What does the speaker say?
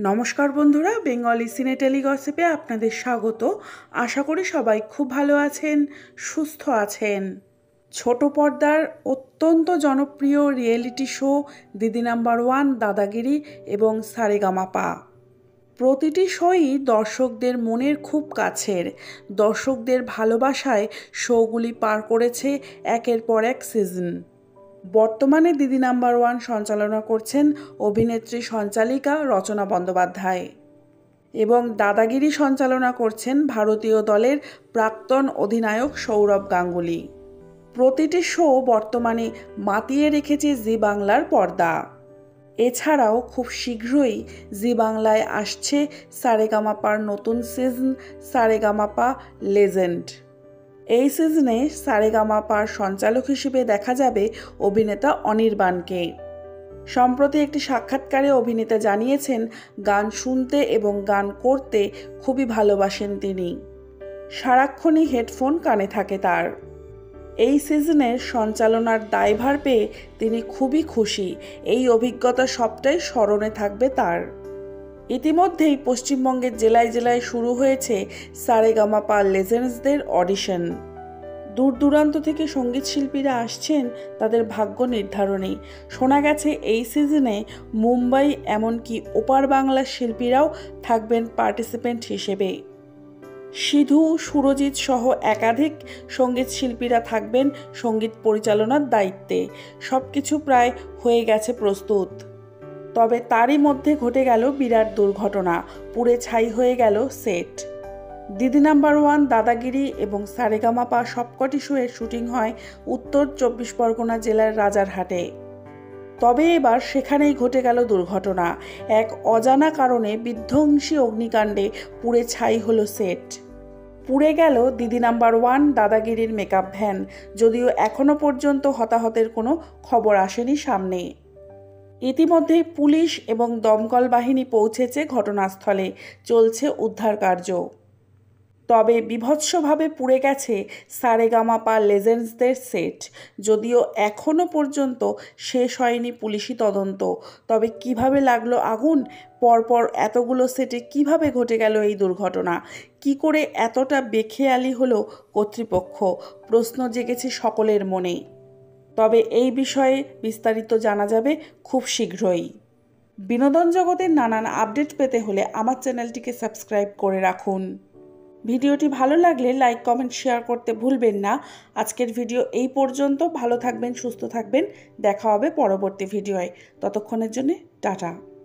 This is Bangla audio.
নমস্কার বন্ধুরা, বেঙ্গলি সিনে টেলিগসিপে আপনাদের স্বাগত। আশা করি সবাই খুব ভালো আছেন, সুস্থ আছেন। ছোট পর্দার অত্যন্ত জনপ্রিয় রিয়েলিটি শো দিদি নাম্বার ওয়ান দাদাগিরি এবং সারেগামাপা। প্রতিটি শোই দর্শকদের মনের খুব কাছের। দর্শকদের ভালোবাসায় শোগুলি পার করেছে একের পর এক সিজন। বর্তমানে দিদি নাম্বার ওয়ান সঞ্চালনা করছেন অভিনেত্রী সঞ্চালিকা রচনা বন্দ্যোপাধ্যায় এবং দাদাগিরি সঞ্চালনা করছেন ভারতীয় দলের প্রাক্তন অধিনায়ক সৌরভ গাঙ্গুলি। প্রতিটি শো বর্তমানে মাতিয়ে রেখেছে জি বাংলার পর্দা। এছাড়াও খুব শীঘ্রই জি বাংলায় আসছে সারেগামাপার নতুন সিজন সারেগামাপা লেজেন্ড। এই সিজনে সারেগামাপার সঞ্চালক হিসেবে দেখা যাবে অভিনেতা অনির্বাণকে। সম্প্রতি একটি সাক্ষাৎকারে অভিনেতা জানিয়েছেন গান শুনতে এবং গান করতে খুবই ভালোবাসেন তিনি। সারাক্ষণই হেডফোন কানে থাকে তার। এই সিজনের সঞ্চালনার দায়ভার পেয়ে তিনি খুবই খুশি। এই অভিজ্ঞতা সবটাই স্মরণে থাকবে তার। ইতিমধ্যেই পশ্চিমবঙ্গের জেলায় জেলায় শুরু হয়েছে সারেগামাপা লেজেন্ডসদের অডিশন। দূর দূরান্ত থেকে সঙ্গীত শিল্পীরা আসছেন তাদের ভাগ্য নির্ধারণে। শোনা গেছে এই সিজনে মুম্বাই এমনকি ওপার বাংলার শিল্পীরাও থাকবেন পার্টিসিপেন্ট হিসেবে। সিধু, সুরজিৎ সহ একাধিক সঙ্গীত শিল্পীরা থাকবেন সঙ্গীত পরিচালনার দায়িত্বে। সব কিছু প্রায় হয়ে গেছে প্রস্তুত। তবে তারই মধ্যে ঘটে গেল বিরাট দুর্ঘটনা, পুড়ে ছাই হয়ে গেল সেট। দিদি নাম্বার ওয়ান দাদাগিরি এবং সারেগামাপা সবকটি শোয়ের শুটিং হয় উত্তর 24 পরগনা জেলার রাজারহাটে। তবে এবার সেখানেই ঘটে গেল দুর্ঘটনা। এক অজানা কারণে বিধ্বংসী অগ্নিকাণ্ডে পুড়ে ছাই হলো সেট। পুড়ে গেল দিদি নাম্বার ওয়ান দাদাগিরির মেকআপ ভ্যান। যদিও এখনো পর্যন্ত হতাহতের কোনো খবর আসেনি সামনে। ইতিমধ্যেই পুলিশ এবং দমকল বাহিনী পৌঁছেছে ঘটনাস্থলে, চলছে উদ্ধার কার্য। তবে বীভৎসভাবে পুড়ে গেছে সারেগামাপা লেজেন্ডসদের সেট। যদিও এখনও পর্যন্ত শেষ হয়নি পুলিশি তদন্ত। তবে কিভাবে লাগলো আগুন, পরপর এতগুলো সেটে কিভাবে ঘটে গেল এই দুর্ঘটনা, কি করে এতটা বেখেয়ালি হলো কর্তৃপক্ষ, প্রশ্ন জেগেছে সকলের মনে। তবে এই বিষয়ে বিস্তারিত জানা যাবে খুব শীঘ্রই। বিনোদন জগতের নানান আপডেট পেতে হলে আমার চ্যানেলটিকে সাবস্ক্রাইব করে রাখুন। ভিডিওটি ভালো লাগলে লাইক, কমেন্ট, শেয়ার করতে ভুলবেন না। আজকের ভিডিও এই পর্যন্ত। ভালো থাকবেন, সুস্থ থাকবেন। দেখা হবে পরবর্তী ভিডিওয়। ততক্ষণের জন্য টাটা।